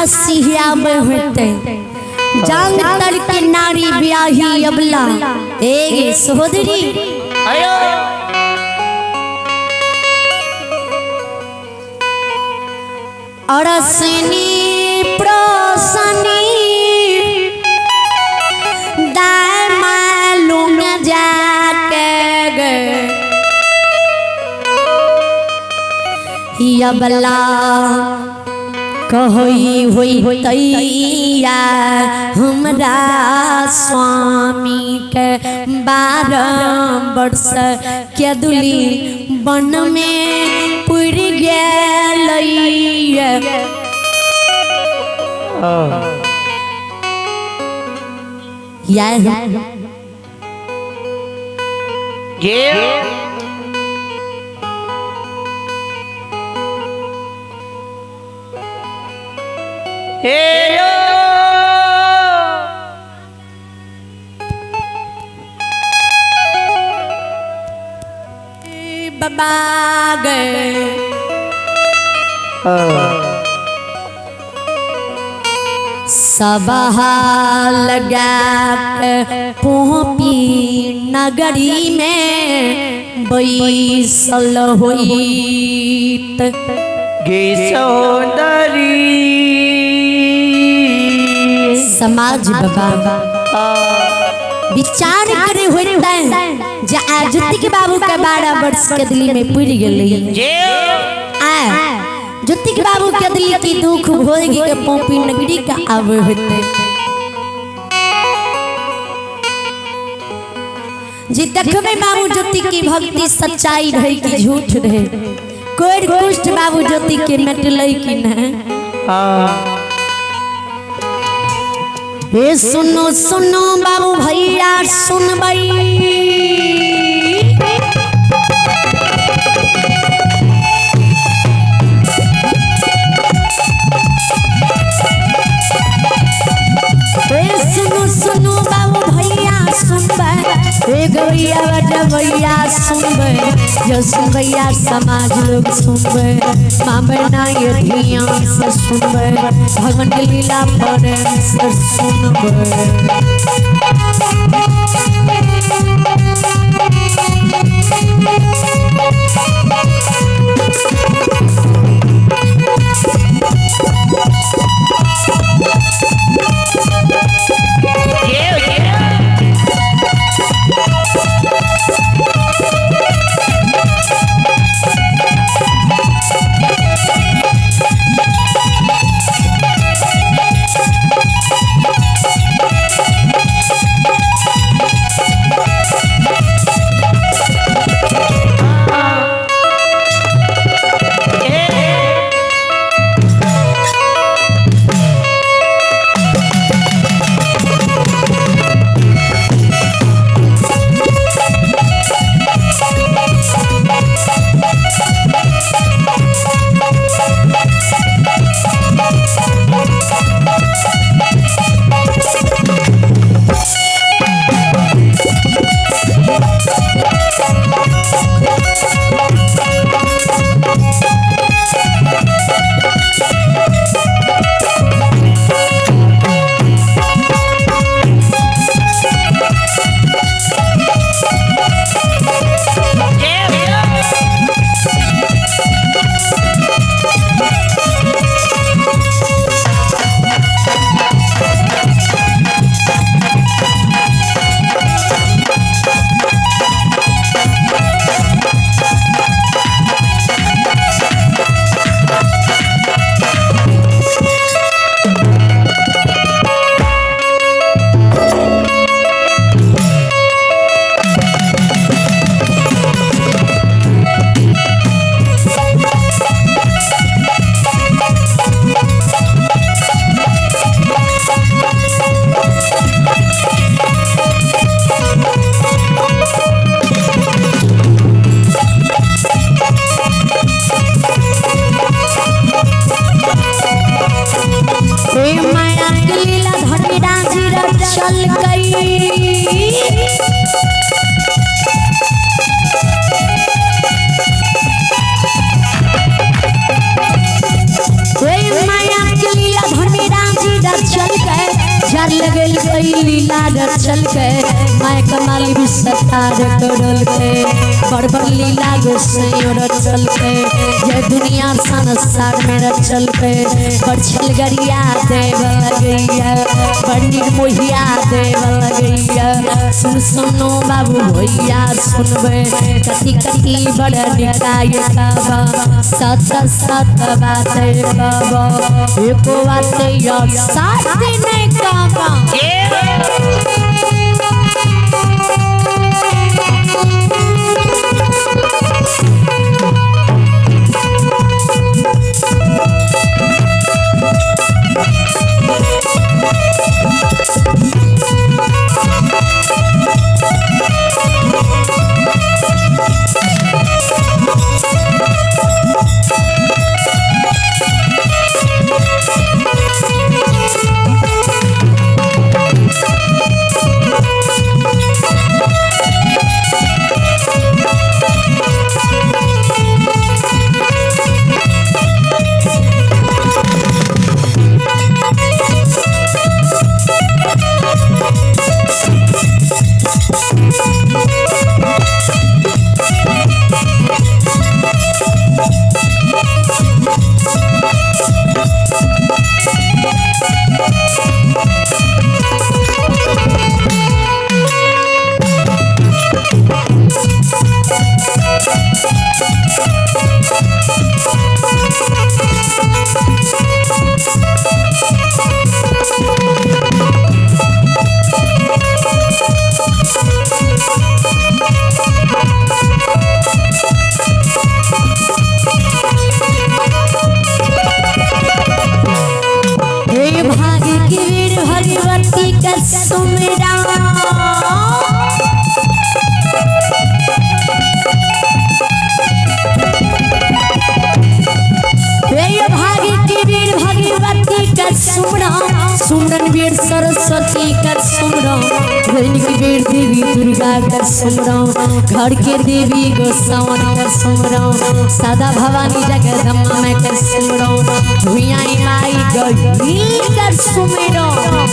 आसिया में होते जांग तर के नारी ब्याही अबला ए सहोदरी अरसनी प्रसनी दाय मालूम जाके अबला कहोई होई तैया हमरा स्वामी के 12 वर्ष के दुली बन में पुर गेल बाबा गए सबहा लगा पोपी नगरी में बैसल होइत गे सौंदरी समाज बाबा विचार करे होता है जे ज्योति के बाबू के 12 वर्ष के दिल्ली में पुर गेलै ज्योति के बाबू के दिल्ली की दुख भोगी के पोपी नगरी का आव होते जी देखबे बाबू ज्योति की भक्ति सच्चाई रहे कि झूठ रहे कोई कुष्ठ बाबू ज्योति के मिटलै कि न हे सुनो सुनो बाबू भैया सुनबई सुनो बाबू भैया सुनबे हे गैया बटवैया सुनबे जो सुनबैया समाज लोग सुनबे मामे ना ये ध्यान से सुनबे भगवान के लीला पर से सुनबे कई लीला रचल के मैं कमाली भी सतार करल के बड़ बड़ लीला गोसाई रचल के ये दुनिया संसार में रचल के बड़ छलगरिया देव लगैया बड़ निर्मोहिया देव लगैया सुन सुनो बाबू भैया सुनबे कति कति बड़ निकाय बाबा सत सत बात बाबा एको बात यार साथ नहीं काबा सुमरन वीर सरस्वती कर सुमरन की वीर देवी दुर्गा कर सुमरन घर के देवी गोसावन कर सुमरन सदा भवानी जगदम्बा में कर सुमरन भुइया माई गई कर सुमरन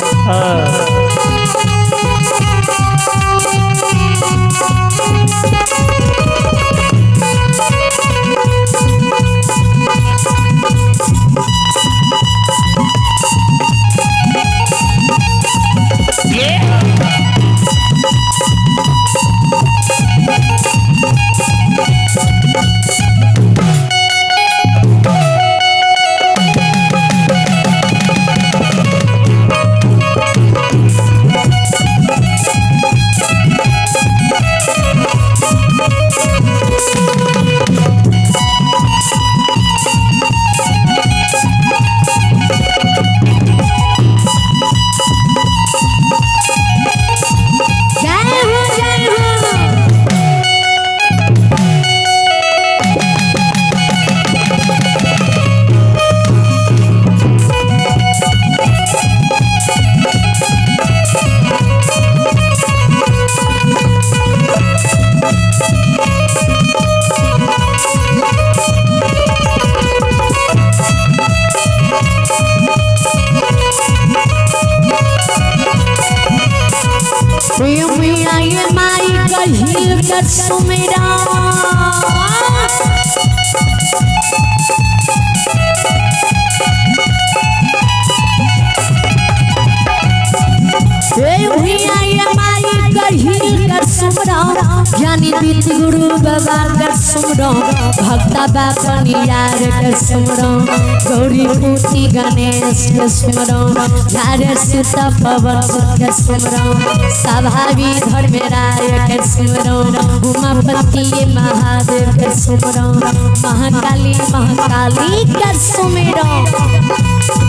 ज्ञानी दीत गुरु बाबा कर सुमरन भक्ता बापनी यार कर सुमरन गौरी पूती गणेश कर सुमरन झारे सुता पवन कर सुमरन स्वाभावी धर्मराय कर सुमरन उमापति महादेव कर सुमरन महाकाली महाकाली कर सुमरन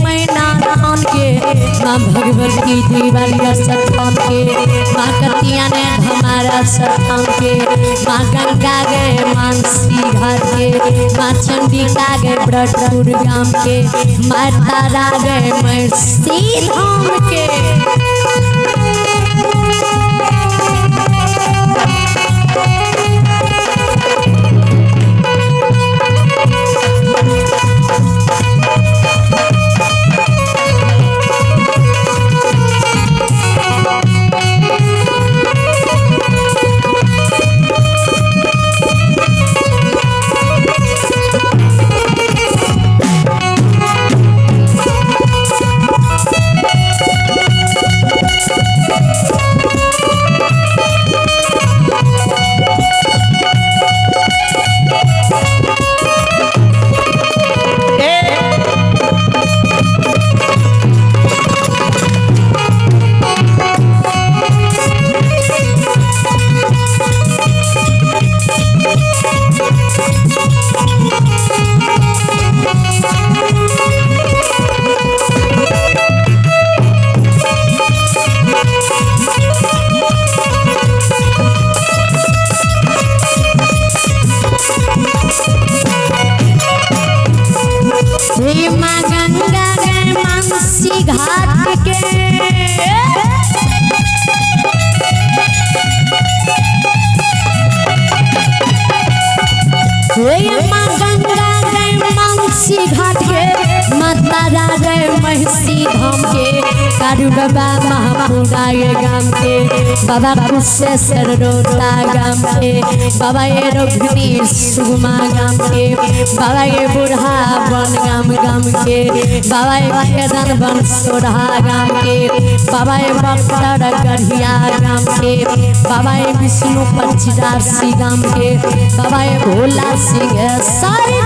मैना धान के माँ भगवती दीवालिया सत्थान के माँ कतिया ने हमारा सत्थान के माँ गंगा गए मानसी घाट के माँ चंडिका गए ब्रजपुर गाम के माँ तारा गए मरसी धाम के माँ गंगा गए मानसी घाट के माँ गंगा गए मानसी घाट के माँ तारा गए महसी धाम के कारू बाबा महापुरा ये गाम के बाबा कुशेश्वर रोटा गाम के बाबा ये रोहिणी सुगमा गाम के बाबा ये बूढ़ा बन गाम के बाबा ये केदार बन सोढ़ा गाम के बाबा ये बक्सर गढ़िया गाम के बाबा ये विष्णु पंचदासी गाम के बाबा ये भोला सिंह सारे